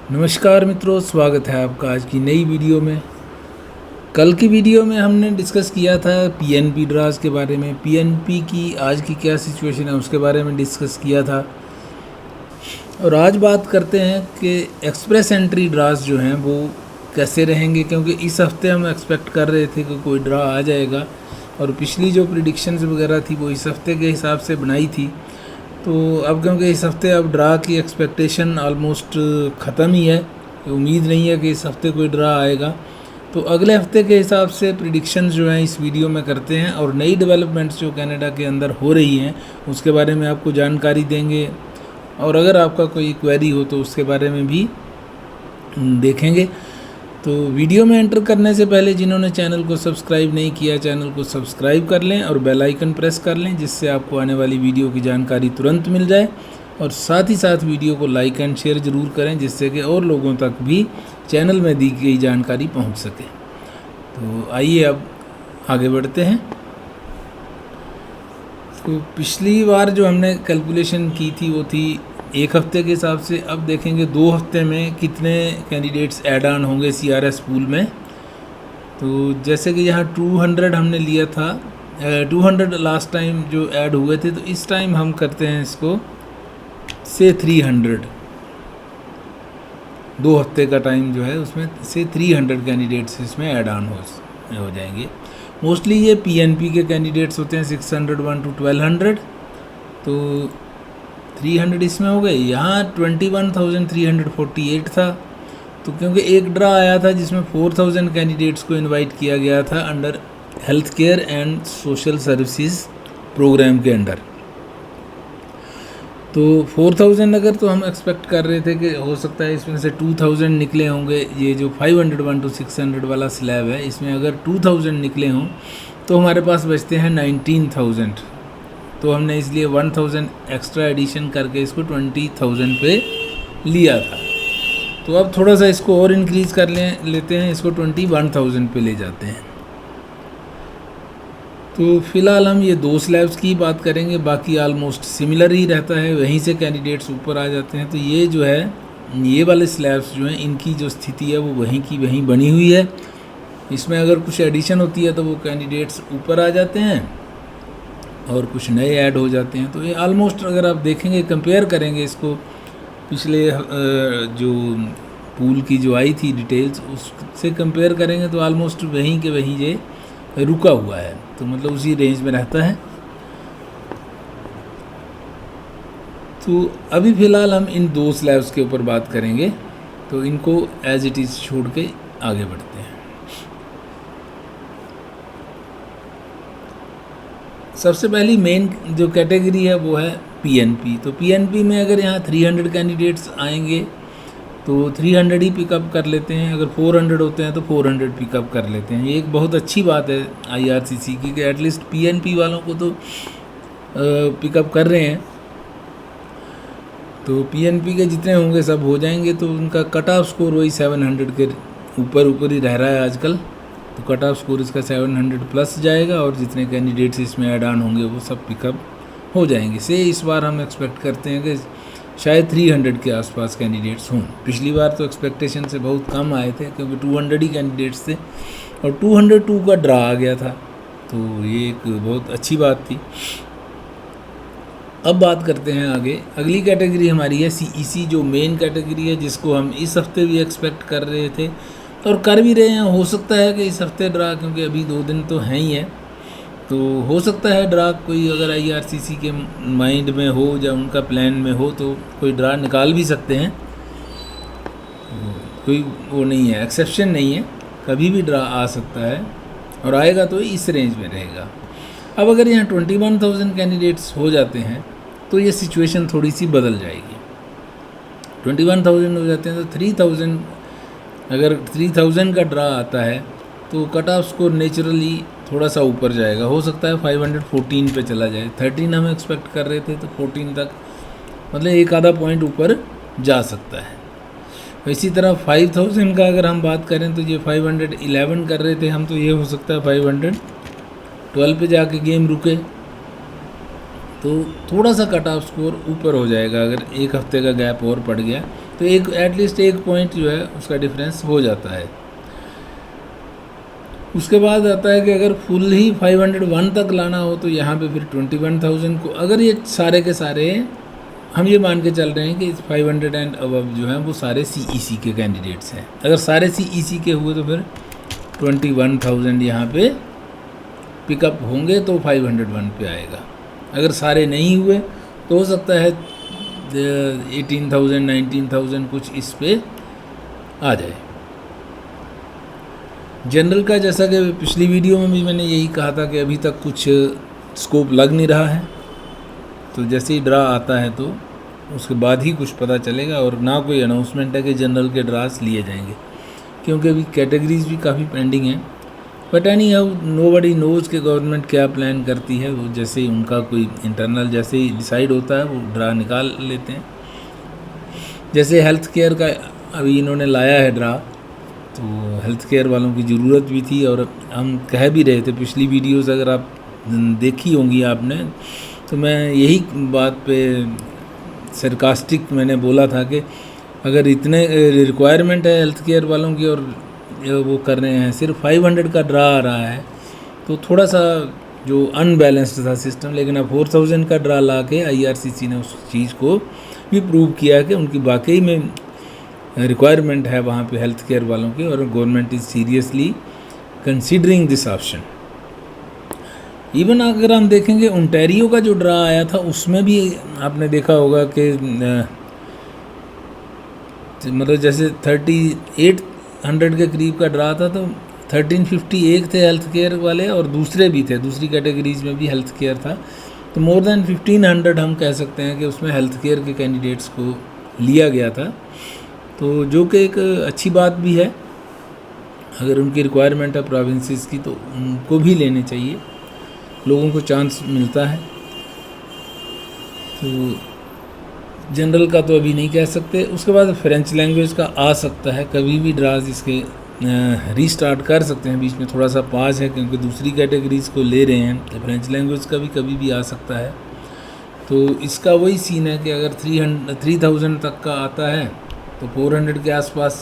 नमस्कार मित्रों, स्वागत है आपका आज की नई वीडियो में। कल की वीडियो में हमने डिस्कस किया था पीएनपी ड्रास के बारे में। पीएनपी की आज की क्या सिचुएशन है उसके बारे में डिस्कस किया था। और आज बात करते हैं कि एक्सप्रेस एंट्री ड्रास जो हैं वो कैसे रहेंगे, क्योंकि इस हफ्ते हम एक्सपेक्ट कर रहे थे कि कोई ड्रा आ जाएगा और पिछली जो प्रिडिक्शंस वगैरह थी वो इस हफ्ते के हिसाब से बनाई थी। तो अब क्योंकि इस हफ्ते अब ड्रा की एक्सपेक्टेशन ऑलमोस्ट ख़त्म ही है, उम्मीद नहीं है कि इस हफ्ते कोई ड्रा आएगा, तो अगले हफ्ते के हिसाब से प्रिडिक्शंस जो हैं इस वीडियो में करते हैं और नई डेवलपमेंट्स जो कनाडा के अंदर हो रही हैं उसके बारे में आपको जानकारी देंगे। और अगर आपका कोई क्वेरी हो तो उसके बारे में भी देखेंगे। तो वीडियो में एंटर करने से पहले जिन्होंने चैनल को सब्सक्राइब नहीं किया, चैनल को सब्सक्राइब कर लें और बेल आइकन प्रेस कर लें, जिससे आपको आने वाली वीडियो की जानकारी तुरंत मिल जाए। और साथ ही साथ वीडियो को लाइक एंड शेयर ज़रूर करें, जिससे कि और लोगों तक भी चैनल में दी गई जानकारी पहुंच सके। तो आइए अब आगे बढ़ते हैं। तो पिछली बार जो हमने कैलकुलेशन की थी वो थी एक हफ्ते के हिसाब से। अब देखेंगे 2 हफ्ते में कितने कैंडिडेट्स ऐड ऑन होंगे सीआरएस पूल में। तो जैसे कि यहाँ 200 हमने लिया था, 200 लास्ट टाइम जो ऐड हुए थे, तो इस टाइम हम करते हैं इसको से 300। 2 हफ्ते का टाइम जो है उसमें से 300 कैंडिडेट्स इसमें ऐड ऑन हो जाएंगे। मोस्टली ये पीएनपी के कैंडिडेट्स होते हैं 601 to 1200, तो 300 इसमें हो गए। यहाँ 21,348 था, तो क्योंकि एक ड्रा आया था जिसमें 4000 कैंडिडेट्स को इनवाइट किया गया था under health care and social services program के अंडर। तो 4000 अगर तो हम एक्सपेक्ट कर रहे थे कि हो सकता है इसमें से 2000 निकले होंगे। ये जो 501 to 600 वाला स्लैब है, इसमें अगर 2000 निकले हों तो हमारे पास बचते हैं 19000। तो हमने इसलिए 1000 एक्स्ट्रा एडिशन करके इसको 20000 पे लिया था। तो अब थोड़ा सा इसको और इंक्रीज़ कर लेते हैं, इसको 21000 पे ले जाते हैं। तो फ़िलहाल हम ये 2 स्लैब्स की बात करेंगे, बाकी आलमोस्ट सिमिलर ही रहता है, वहीं से कैंडिडेट्स ऊपर आ जाते हैं। तो ये जो है, ये वाले स्लैब्स जो हैं इनकी जो स्थिति है वो वहीं की वहीं बनी हुई है। इसमें अगर कुछ एडिशन होती है तो वो कैंडिडेट्स ऊपर आ जाते हैं और कुछ नए ऐड हो जाते हैं। तो ये आलमोस्ट अगर आप देखेंगे, कंपेयर करेंगे इसको पिछले जो पूल की जो आई थी डिटेल्स उससे कंपेयर करेंगे तो आलमोस्ट वहीं के वहीं ये रुका हुआ है, तो मतलब उसी रेंज में रहता है। तो अभी फ़िलहाल हम इन 2 स्लैब्स के ऊपर बात करेंगे, तो इनको एज इट इज़ छोड़ के आगे बढ़ते हैं। सबसे पहली मेन जो कैटेगरी है वो है पीएनपी। तो पीएनपी में अगर यहाँ 300 कैंडिडेट्स आएंगे तो 300 ही पिकअप कर लेते हैं। अगर 400 होते हैं तो 400 पिकअप कर लेते हैं। ये एक बहुत अच्छी बात है आईआरसीसी की कि एटलीस्ट पीएनपी वालों को तो पिकअप कर रहे हैं। तो पीएनपी के जितने होंगे सब हो जाएंगे। तो उनका कट ऑफ स्कोर वही 700 के ऊपर ही रह रहा है आजकल। तो कट ऑफ स्कोर इसका 700 प्लस जाएगा और जितने कैंडिडेट्स इसमें ऐड ऑन होंगे वो सब पिकअप हो जाएंगे। से इस बार हम एक्सपेक्ट करते हैं कि शायद 300 के आसपास कैंडिडेट्स हों। पिछली बार तो एक्सपेक्टेशन से बहुत कम आए थे क्योंकि 200 ही कैंडिडेट्स थे और 202 का ड्रा आ गया था, तो ये एक बहुत अच्छी बात थी। अब बात करते हैं आगे। अगली कैटेगरी हमारी है सीईसी, जो मेन कैटेगरी है, जिसको हम इस हफ्ते भी एक्सपेक्ट कर रहे थे और कर भी रहे हैं। हो सकता है कि इस हफ्ते ड्रा, क्योंकि अभी 2 दिन तो हैं ही है, तो हो सकता है ड्रा कोई अगर आईआरसीसी के माइंड में हो या उनका प्लान में हो तो कोई ड्रा निकाल भी सकते हैं। कोई वो नहीं है, एक्सेप्शन नहीं है, कभी भी ड्रा आ सकता है और आएगा तो इस रेंज में रहेगा। अब अगर यहाँ 21,000 कैंडिडेट्स हो जाते हैं तो ये सिचुएशन थोड़ी सी बदल जाएगी। 21,000 हो जाते हैं तो 3,000, अगर 3000 का ड्रा आता है तो कट ऑफ स्कोर नेचुरली थोड़ा सा ऊपर जाएगा। हो सकता है 514 पे चला जाए। 13 हम एक्सपेक्ट कर रहे थे तो 14 तक, मतलब एक आधा पॉइंट ऊपर जा सकता है। इसी तरह 5000 का अगर हम बात करें तो ये 511 कर रहे थे हम, तो ये हो सकता है 512 पे जाके गेम रुके। तो थोड़ा सा कट ऑफ स्कोर ऊपर हो जाएगा। अगर एक हफ्ते का गैप और पड़ गया तो एक एटलीस्ट 1 पॉइंट जो है उसका डिफरेंस हो जाता है। उसके बाद आता है कि अगर फुल ही 501 तक लाना हो तो यहाँ पे फिर 21,000 को, अगर ये सारे के सारे हम ये मान के चल रहे हैं कि 500 एंड अबव जो हैं वो सारे CEC के कैंडिडेट्स हैं, अगर सारे CEC के हुए तो फिर 21,000 यहाँ पे पिकअप होंगे तो 501 पे आएगा। अगर सारे नहीं हुए तो हो सकता है 18,000 19,000 कुछ इस पे आ जाए। जनरल का जैसा कि पिछली वीडियो में भी मैंने यही कहा था कि अभी तक कुछ स्कोप लग नहीं रहा है, तो जैसे ही ड्रा आता है तो उसके बाद ही कुछ पता चलेगा। और ना कोई अनाउंसमेंट है कि जनरल के ड्रास लिए जाएंगे, क्योंकि अभी कैटेगरीज भी काफ़ी पेंडिंग हैं। But any how nobody nose कि गवर्नमेंट क्या प्लान करती है। वो जैसे ही उनका कोई इंटरनल जैसे ही डिसाइड होता है वो ड्रा निकाल लेते हैं। जैसे हेल्थ केयर का अभी इन्होंने लाया है ड्रा, तो हेल्थ केयर वालों की ज़रूरत भी थी और हम कह भी रहे थे पिछली वीडियोस अगर आप देखी होंगी आपने, तो मैं यही बात पे सरकास्टिक मैंने बोला था कि अगर इतने रिक्वायरमेंट है हेल्थ केयर वालों की और वो कर रहे हैं, सिर्फ 500 का ड्रा आ रहा है, तो थोड़ा सा जो अनबैलेंस्ड था सिस्टम। लेकिन अब 4000 का ड्रा ला के IRCC ने उस चीज़ को भी प्रूव किया कि उनकी वाकई में रिक्वायरमेंट है वहाँ पे हेल्थ केयर वालों की, और government is seriously considering this option. Even अगर हम देखेंगे ओंटारियो का जो ड्रा आया था उसमें भी आपने देखा होगा कि मतलब जैसे 3800 के करीब का ड्रा था, तो 1351 थे हेल्थ केयर वाले और दूसरे भी थे, दूसरी कैटेगरीज में भी हेल्थ केयर था। तो मोर देन 1500 हम कह सकते हैं कि उसमें हेल्थ केयर के कैंडिडेट्स को लिया गया था, तो जो कि एक अच्छी बात भी है। अगर उनकी रिक्वायरमेंट है प्रोविंसेस की तो उनको भी लेने चाहिए, लोगों को चांस मिलता है। तो जनरल का तो अभी नहीं कह सकते। उसके बाद फ्रेंच लैंग्वेज का आ सकता है, कभी भी ड्राज इसके रीस्टार्ट कर सकते हैं। बीच में थोड़ा सा पाज है क्योंकि दूसरी कैटेगरीज को ले रहे हैं, तो फ्रेंच लैंग्वेज का भी कभी भी आ सकता है। तो इसका वही सीन है कि अगर 3000 तक का आता है तो 400 के आसपास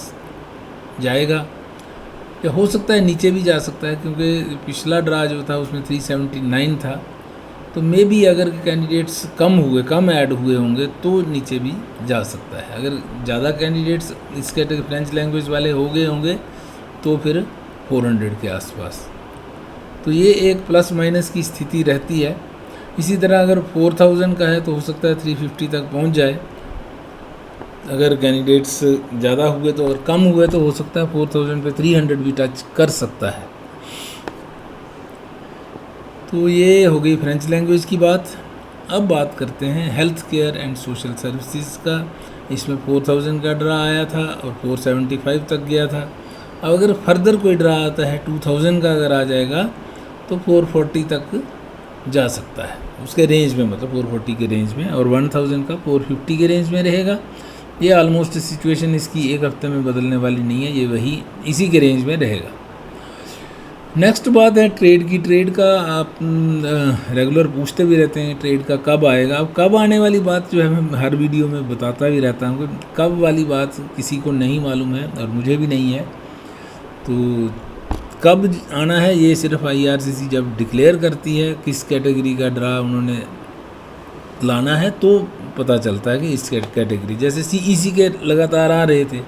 जाएगा, या हो सकता है नीचे भी जा सकता है, क्योंकि पिछला ड्रा जो था उसमें 379 था। तो मे बी अगर कैंडिडेट्स कम ऐड हुए होंगे तो नीचे भी जा सकता है। अगर ज़्यादा कैंडिडेट्स इस कैटेगरी फ्रेंच लैंग्वेज वाले हो गए होंगे तो फिर 400 के आसपास। तो ये एक प्लस माइनस की स्थिति रहती है। इसी तरह अगर 4000 का है तो हो सकता है 350 तक पहुंच जाए। अगर कैंडिडेट्स ज़्यादा हुए तो, और कम हुए तो हो सकता है 4000 पे 300 भी टच कर सकता है। तो ये हो गई फ्रेंच लैंग्वेज की बात। अब बात करते हैं health care and social services का। इसमें 4000 का ड्रा आया था और 475 तक गया था। अब अगर फर्दर कोई ड्रा आता है 2000 का अगर आ जाएगा तो 440 तक जा सकता है, उसके रेंज में, मतलब 440 के रेंज में, और 1000 का 450 के रेंज में रहेगा। ये ऑलमोस्ट सिचुएशन इसकी एक हफ्ते में बदलने वाली नहीं है, ये वही इसी के रेंज में रहेगा। नेक्स्ट बात है ट्रेड की। ट्रेड का आप रेगुलर पूछते भी रहते हैं ट्रेड का कब आएगा। अब कब आने वाली बात जो है मैं हर वीडियो में बताता भी रहता हूँ कि कब वाली बात किसी को नहीं मालूम है और मुझे भी नहीं है। तो कब आना है ये सिर्फ IRCC जब डिक्लेयर करती है किस कैटेगरी का ड्रा उन्होंने लाना है तो पता चलता है कि इस कैटेगरी, जैसे CEC के लगातार आ रहे थे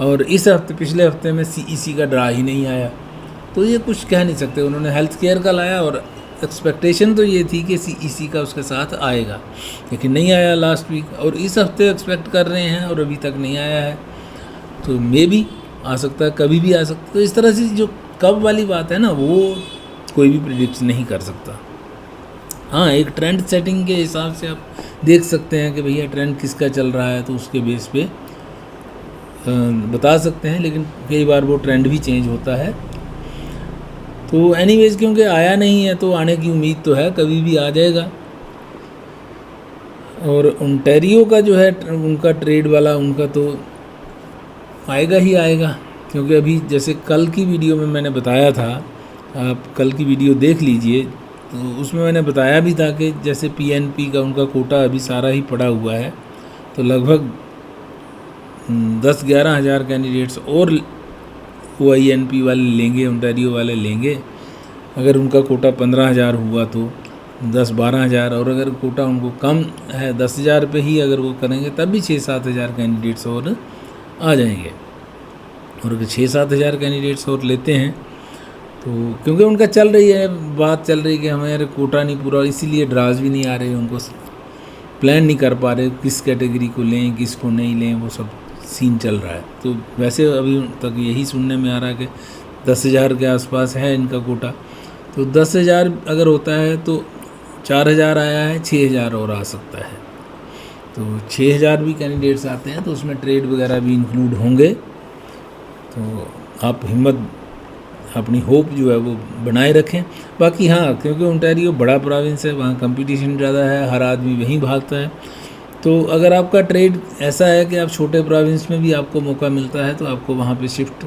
और इस हफ्ते पिछले हफ्ते में CEC का ड्रा ही नहीं आया, तो ये कुछ कह नहीं सकते। उन्होंने हेल्थ केयर का लाया और एक्सपेक्टेशन तो ये थी कि CEC का उसके साथ आएगा, लेकिन नहीं आया लास्ट वीक, और इस हफ्ते एक्सपेक्ट कर रहे हैं और अभी तक नहीं आया है। तो मे भी आ सकता है, कभी भी आ सकता है। तो इस तरह से जो कब वाली बात है ना, वो कोई भी प्रिडिक्ट नहीं कर सकता। हाँ, एक ट्रेंड सेटिंग के हिसाब से आप देख सकते हैं कि भैया ट्रेंड किसका चल रहा है, तो उसके बेस पे बता सकते हैं, लेकिन कई बार वो ट्रेंड भी चेंज होता है। तो एनीवेज क्योंकि आया नहीं है तो आने की उम्मीद तो है, कभी भी आ जाएगा। और ओंटारियो का जो है उनका ट्रेड वाला, उनका तो आएगा ही आएगा, क्योंकि अभी जैसे कल की वीडियो में मैंने बताया था, आप कल की वीडियो देख लीजिए, तो उसमें मैंने बताया भी था कि जैसे पीएनपी का उनका कोटा अभी सारा ही पड़ा हुआ है, तो लगभग 10-11 हज़ार कैंडिडेट्स और OINP वाले लेंगे, ओंटारियो वाले लेंगे। अगर उनका कोटा 15,000 हुआ तो 10-12 हज़ार, और अगर कोटा उनको कम है 10,000 पे ही अगर वो करेंगे तब भी 6-7 हज़ार कैंडिडेट्स और आ जाएंगे। और अगर 6-7 हज़ार कैंडिडेट्स और लेते हैं तो क्योंकि उनका चल रही है बात, चल रही कि हमारे कोटा नहीं पूरा, इसीलिए ड्राज भी नहीं आ रहे, उनको प्लान नहीं कर पा रहे किस कैटेगरी को लें किस को नहीं लें, वो सब सीन चल रहा है। तो वैसे अभी तक यही सुनने में आ रहा है कि 10,000 के आसपास है इनका कोटा। तो 10,000 अगर होता है तो 4,000 आया है, 6,000 और आ सकता है। तो 6,000 भी कैंडिडेट्स आते हैं तो उसमें ट्रेड वगैरह भी इंक्लूड होंगे। तो आप हिम्मत, अपनी होप जो है वो बनाए रखें। बाकी हाँ, क्योंकि ओंटारियो बड़ा प्रोविंस है, वहाँ कंपटीशन ज़्यादा है, हर आदमी वहीं भागता है। तो अगर आपका ट्रेड ऐसा है कि आप छोटे प्रोविंस में भी आपको मौका मिलता है तो आपको वहाँ पे शिफ्ट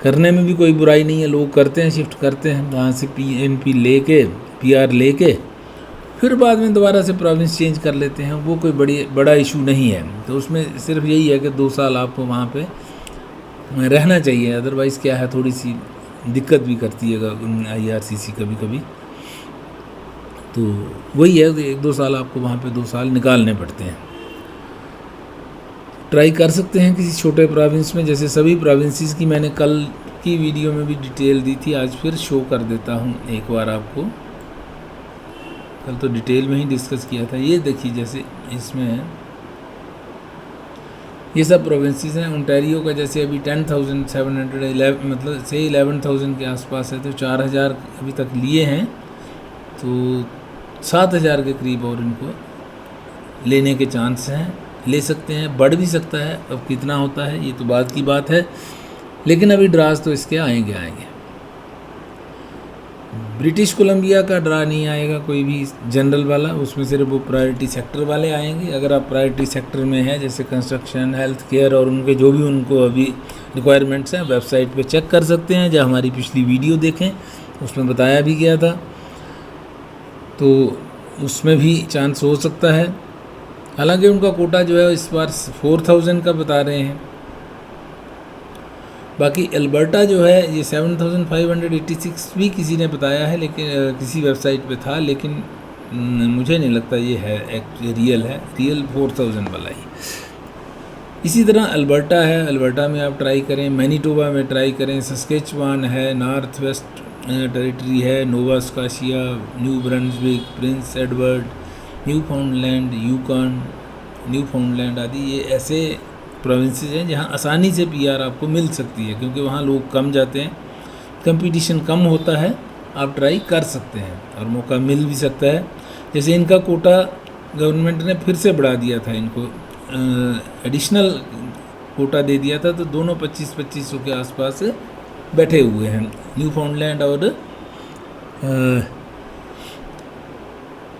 करने में भी कोई बुराई नहीं है। लोग करते हैं, शिफ्ट करते हैं वहाँ से PNP लेके, PR लेके, फिर बाद में दोबारा से प्रोविंस चेंज कर लेते हैं। वो कोई बड़ा इशू नहीं है। तो उसमें सिर्फ यही है कि 2 साल आपको वहाँ पे रहना चाहिए, अदरवाइज़ क्या है, थोड़ी सी दिक्कत भी करती है IRCC कभी कभी। तो वही है, 1-2 साल आपको वहाँ पे 2 साल निकालने पड़ते हैं। ट्राई कर सकते हैं किसी छोटे प्रोविंस में। जैसे सभी प्रोविंसेस की मैंने कल की वीडियो में भी डिटेल दी थी, आज फिर शो कर देता हूँ एक बार आपको। कल तो डिटेल में ही डिस्कस किया था। ये देखिए, जैसे इसमें ये सब प्रोविंसेस हैं। ओंटारियो का जैसे अभी 10,711 मतलब से 11,000 के आसपास है, तो 4,000 अभी तक लिए हैं, तो 7,000 के करीब और इनको लेने के चांस हैं। ले सकते हैं, बढ़ भी सकता है, अब कितना होता है ये तो बात की बात है, लेकिन अभी ड्राज तो इसके आएंगे। ब्रिटिश कोलंबिया का ड्रा नहीं आएगा कोई भी जनरल वाला, उसमें सिर्फ वो प्रायोरिटी सेक्टर वाले आएंगे। अगर आप प्रायोरिटी सेक्टर में हैं, जैसे कंस्ट्रक्शन, हेल्थ केयर और उनके जो भी उनको अभी रिक्वायरमेंट्स हैं, वेबसाइट पे चेक कर सकते हैं। जब हमारी पिछली वीडियो देखें उसमें बताया भी गया था, तो उसमें भी चांस हो सकता है। हालांकि उनका कोटा जो है इस बार 4,000 का बता रहे हैं। बाकी अल्बर्टा जो है ये 7,586 भी किसी ने बताया है, लेकिन किसी वेबसाइट पे था, लेकिन मुझे नहीं लगता ये है रियल है, रियल 4,000 वाला ही। इसी तरह अल्बर्टा है, अल्बर्टा में आप ट्राई करें, मैनीटोबा में ट्राई करें, सस्केचवान है, नॉर्थ वेस्ट टेरिटरी है, Nova Scotia, New Brunswick, Prince Edward, Newfoundland, Yukon, Newfoundland आदि ये ऐसे प्रोविंसेस हैं जहाँ आसानी से PR आपको मिल सकती है, क्योंकि वहाँ लोग कम जाते हैं, कंपटीशन कम होता है। आप ट्राई कर सकते हैं और मौका मिल भी सकता है। जैसे इनका कोटा गवर्नमेंट ने फिर से बढ़ा दिया था, इनको एडिशनल कोटा दे दिया था, तो दोनों 2500 के आसपास बैठे हुए हैं, न्यू फाउंडलैंड और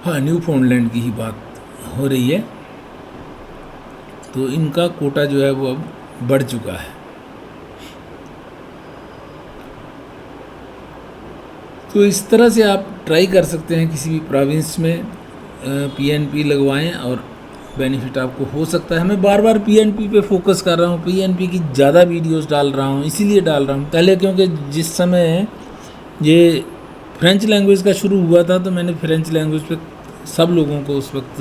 हाँ, न्यू फाउंडलैंड की ही बात हो रही है। तो इनका कोटा जो है वो अब बढ़ चुका है। तो इस तरह से आप ट्राई कर सकते हैं किसी भी प्रोविंस में PNP लगवाएं और बेनिफिट आपको हो सकता है। मैं बार बार PNP पे फोकस कर रहा हूँ, PNP की ज़्यादा वीडियोस डाल रहा हूँ, इसीलिए डाल रहा हूँ। पहले क्योंकि जिस समय ये फ्रेंच लैंग्वेज का शुरू हुआ था तो मैंने फ्रेंच लैंग्वेज पे सब लोगों को उस वक्त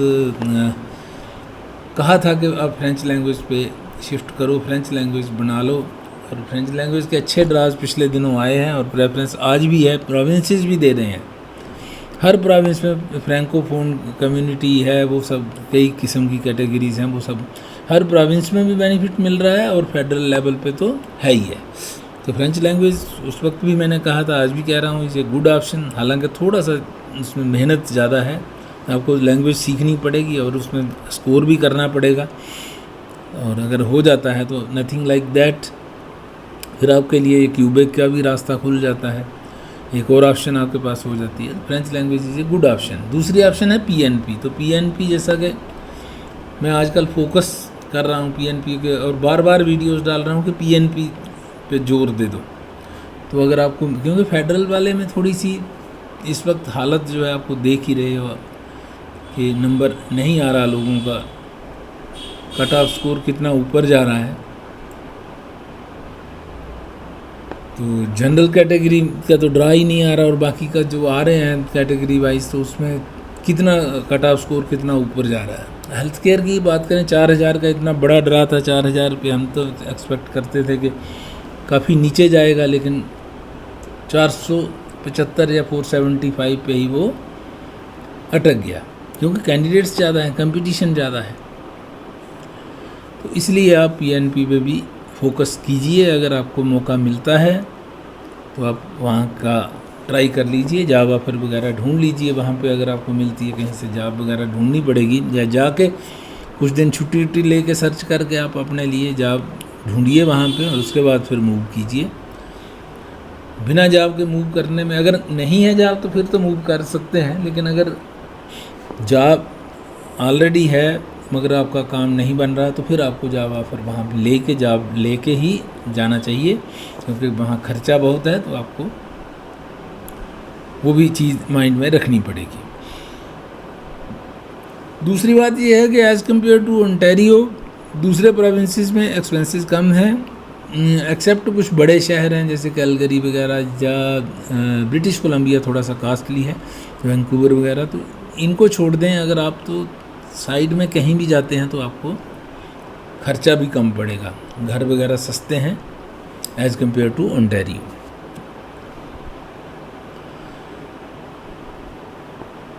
कहा था कि आप फ्रेंच लैंग्वेज पे शिफ्ट करो, फ्रेंच लैंग्वेज बना लो। और फ्रेंच लैंग्वेज के अच्छे ड्राज पिछले दिनों आए हैं और प्रेफरेंस आज भी है, प्रोविंसेस भी दे रहे हैं। हर प्रोविंस में फ्रैंकोफोन कम्युनिटी है, वो सब कई किस्म की कैटेगरीज हैं, वो सब हर प्रोविंस में भी बेनिफिट मिल रहा है और फेडरल लेवल पे तो है ही है। तो फ्रेंच लैंग्वेज उस वक्त भी मैंने कहा था, आज भी कह रहा हूँ, इसे गुड ऑप्शन। हालांकि थोड़ा सा उसमें मेहनत ज़्यादा है, आपको लैंग्वेज सीखनी पड़ेगी और उसमें स्कोर भी करना पड़ेगा, और अगर हो जाता है तो नथिंग लाइक दैट, फिर आपके लिए क्यूबेक का भी रास्ता खुल जाता है, एक और ऑप्शन आपके पास हो जाती है। French language is a good option. दूसरी ऑप्शन है PNP। तो PNP जैसा कि मैं आजकल फोकस कर रहा हूँ PNP के, और बार बार वीडियोस डाल रहा हूँ कि PNP पे जोर दे दो। तो अगर आपको, क्योंकि फेडरल वाले में थोड़ी सी इस वक्त हालत जो है आपको देख ही रहे हो कि नंबर नहीं आ रहा लोगों का, कट ऑफ स्कोर कितना ऊपर जा रहा है। तो जनरल कैटेगरी का तो ड्रा ही नहीं आ रहा, और बाकी का जो आ रहे हैं कैटेगरी वाइज तो उसमें कितना कट ऑफ स्कोर कितना ऊपर जा रहा है। हेल्थ केयर की बात करें, 4000 का इतना बड़ा ड्रा था, 4000 पे हम तो एक्सपेक्ट करते थे कि काफ़ी नीचे जाएगा, लेकिन 475 या 475 पे ही वो अटक गया, क्योंकि कैंडिडेट्स ज़्यादा हैं, कंपटीशन ज़्यादा है। तो इसलिए आप पीएनपी पे भी फोकस कीजिए। अगर आपको मौका मिलता है तो आप वहाँ का ट्राई कर लीजिए, जॉब ऑफर वगैरह ढूंढ लीजिए वहाँ पे। अगर आपको मिलती है कहीं से जॉब वगैरह ढूंढनी पड़ेगी, या जाके कुछ दिन छुट्टी वुट्टी लेके सर्च करके आप अपने लिए जॉब ढूंढिए वहाँ पे, और उसके बाद फिर मूव कीजिए। बिना जॉब के मूव करने में, अगर नहीं है जॉब तो फिर तो मूव कर सकते हैं, लेकिन अगर जॉब ऑलरेडी है मगर आपका काम नहीं बन रहा तो फिर आपको जॉब ऑफर वहाँ पे लेके जॉब लेके ही जाना चाहिए, क्योंकि वहाँ खर्चा बहुत है, तो आपको वो भी चीज़ माइंड में रखनी पड़ेगी। दूसरी बात ये है कि एज़ कम्पेयर टू ओंटारियो दूसरे प्रोविंसेस में एक्सपेंसेस कम हैं, एक्सेप्ट कुछ बड़े शहर हैं जैसे कैलगरी वगैरह, या ब्रिटिश कोलंबिया थोड़ा सा कास्टली है, वैंकूवर वगैरह। तो इनको छोड़ दें, अगर आप तो साइड में कहीं भी जाते हैं तो आपको खर्चा भी कम पड़ेगा, घर वगैरह सस्ते हैं एज़ कम्पेयर टू ओंटारियो।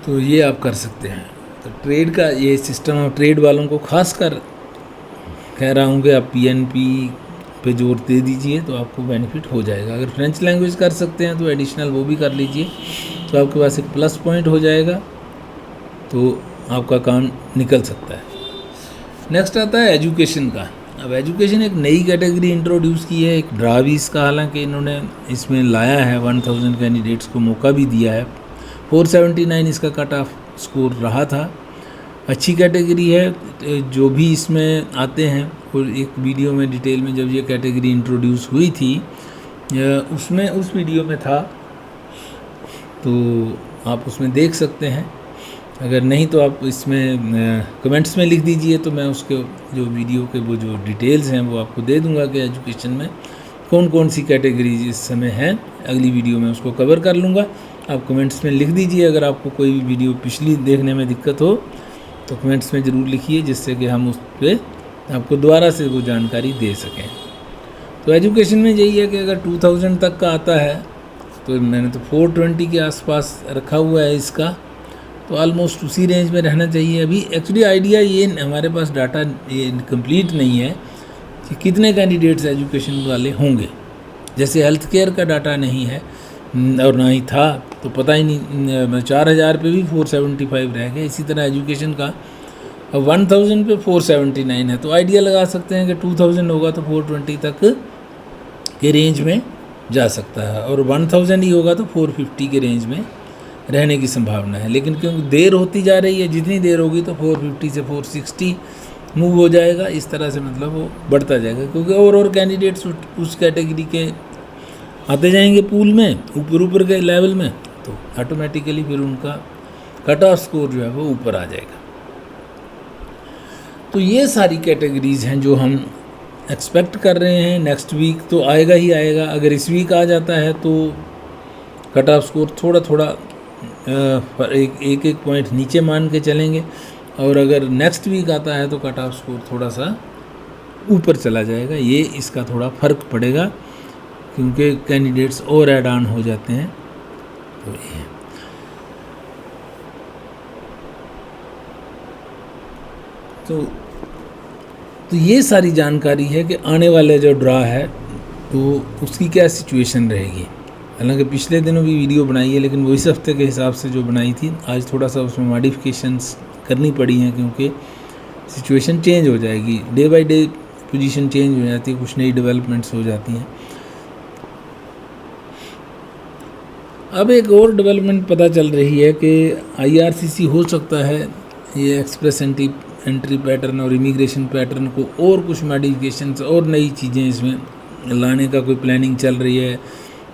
तो ये आप कर सकते हैं। तो ट्रेड का ये सिस्टम, ऑफ ट्रेड वालों को खास कर कह रहा हूँ कि आप पीएनपी पे जोर दे दीजिए तो आपको बेनिफिट हो जाएगा। अगर फ्रेंच लैंग्वेज कर सकते हैं तो एडिशनल वो भी कर लीजिए, तो आपके पास एक प्लस पॉइंट हो जाएगा, तो आपका काम निकल सकता है। नेक्स्ट आता है एजुकेशन का। अब एजुकेशन एक नई कैटेगरी इंट्रोड्यूस की है, एक ड्रा भी इसका हालांकि इन्होंने इसमें लाया है, 1000 कैंडिडेट्स को मौका भी दिया है। 479 इसका कट ऑफ स्कोर रहा था। अच्छी कैटेगरी है। जो भी इसमें आते हैं, और एक वीडियो में डिटेल में जब ये कैटेगरी इंट्रोड्यूस हुई थी उसमें उस वीडियो में था, तो आप उसमें देख सकते हैं। अगर नहीं तो आप इसमें कमेंट्स में लिख दीजिए, तो मैं उसके जो वीडियो के वो जो डिटेल्स हैं वो आपको दे दूंगा कि एजुकेशन में कौन कौन सी कैटेगरीज इस समय हैं। अगली वीडियो में उसको कवर कर लूँगा। आप कमेंट्स में लिख दीजिए। अगर आपको कोई भी वीडियो पिछली देखने में दिक्कत हो तो कमेंट्स में ज़रूर लिखिए, जिससे कि हम उस पर आपको दोबारा से वो जानकारी दे सकें। तो एजुकेशन में यही है कि अगर 2000 तक का आता है, तो मैंने तो 420 के आसपास रखा हुआ है इसका, तो ऑलमोस्ट उसी रेंज में रहना चाहिए। अभी एक्चुअली आइडिया ये हमारे पास डाटा ये कंप्लीट नहीं है कि कितने कैंडिडेट्स एजुकेशन वाले होंगे। जैसे हेल्थ केयर का डाटा नहीं है और ना ही था, तो पता ही नहीं। 4000 पे भी 475 रह गए। इसी तरह एजुकेशन का 1000 पे 479 है, तो आइडिया लगा सकते हैं कि 2000 होगा तो 420 तक के रेंज में जा सकता है, और 1000 ही होगा तो 450 के रेंज में रहने की संभावना है। लेकिन क्योंकि देर होती जा रही है, जितनी देर होगी तो 450 से 460 मूव हो जाएगा। इस तरह से मतलब वो बढ़ता जाएगा, क्योंकि और कैंडिडेट्स उस कैटेगरी के आते जाएंगे पूल में, ऊपर के लेवल में, तो ऑटोमेटिकली फिर उनका कट ऑफ स्कोर जो है वो ऊपर आ जाएगा। तो ये सारी कैटेगरीज हैं जो हम एक्सपेक्ट कर रहे हैं। नेक्स्ट वीक तो आएगा ही आएगा। अगर इस वीक आ जाता है तो कट ऑफ स्कोर थोड़ा एक पॉइंट नीचे मान के चलेंगे, और अगर नेक्स्ट वीक आता है तो कट ऑफ स्कोर थोड़ा सा ऊपर चला जाएगा। ये इसका थोड़ा फ़र्क पड़ेगा, क्योंकि कैंडिडेट्स और ऐड ऑन हो जाते हैं। तो ये सारी जानकारी है कि आने वाले जो ड्रा है तो उसकी क्या सिचुएशन रहेगी। हालांकि पिछले दिनों भी वीडियो बनाई है, लेकिन वो इस हफ्ते के हिसाब से जो बनाई थी, आज थोड़ा सा उसमें मॉडिफिकेशंस करनी पड़ी हैं, क्योंकि सिचुएशन चेंज हो जाएगी। Day by day position change हो जाती है, कुछ नई डेवलपमेंट्स हो जाती हैं। अब एक और डेवलपमेंट पता चल रही है कि IRCC हो सकता है ये एक्सप्रेस एंट्री पैटर्न और इमिग्रेशन पैटर्न को और कुछ मॉडिफिकेशंस और नई चीज़ें इसमें लाने का कोई प्लानिंग चल रही है,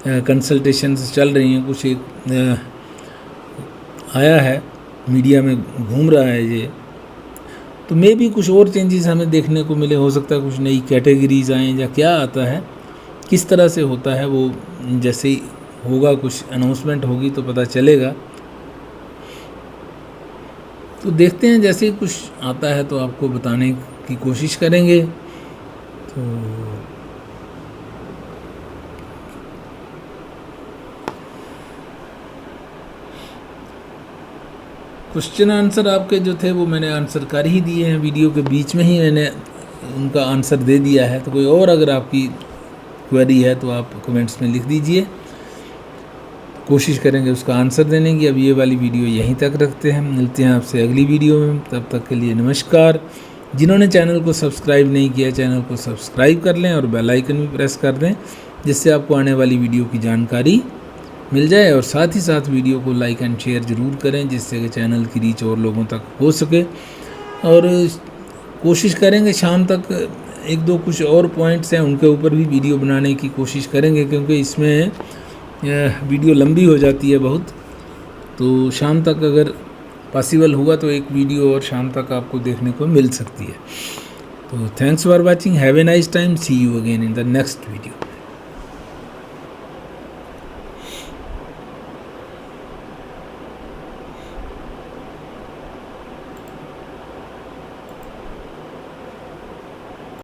कंसल्टेशंस चल रही हैं। कुछ एक आया है, मीडिया में घूम रहा है ये, तो मे भी कुछ और चेंजेस हमें देखने को मिले। हो सकता है कुछ नई कैटेगरीज आएँ या क्या आता है, किस तरह से होता है वो जैसे ही होगा, कुछ अनाउंसमेंट होगी तो पता चलेगा। तो देखते हैं, जैसे ही कुछ आता है तो आपको बताने की कोशिश करेंगे। तो क्वेश्चन आंसर आपके जो थे वो मैंने आंसर कर ही दिए हैं, वीडियो के बीच में ही मैंने उनका आंसर दे दिया है। तो कोई और अगर आपकी क्वेरी है तो आप कमेंट्स में लिख दीजिए, कोशिश करेंगे उसका आंसर देने की। अब ये वाली वीडियो यहीं तक रखते हैं, मिलते हैं आपसे अगली वीडियो में, तब तक के लिए नमस्कार। जिन्होंने चैनल को सब्सक्राइब नहीं किया, चैनल को सब्सक्राइब कर लें और बेल आइकन भी प्रेस कर दें, जिससे आपको आने वाली वीडियो की जानकारी मिल जाए। और साथ ही साथ वीडियो को लाइक एंड शेयर ज़रूर करें, जिससे कि चैनल की रीच और लोगों तक हो सके। और कोशिश करेंगे शाम तक एक दो कुछ और पॉइंट्स हैं उनके ऊपर भी वीडियो बनाने की कोशिश करेंगे, क्योंकि इसमें वीडियो लंबी हो जाती है बहुत। तो शाम तक अगर पॉसिबल हुआ तो एक वीडियो और शाम तक आपको देखने को मिल सकती है। तो thanks for watching, have a nice time, see you again in the next video.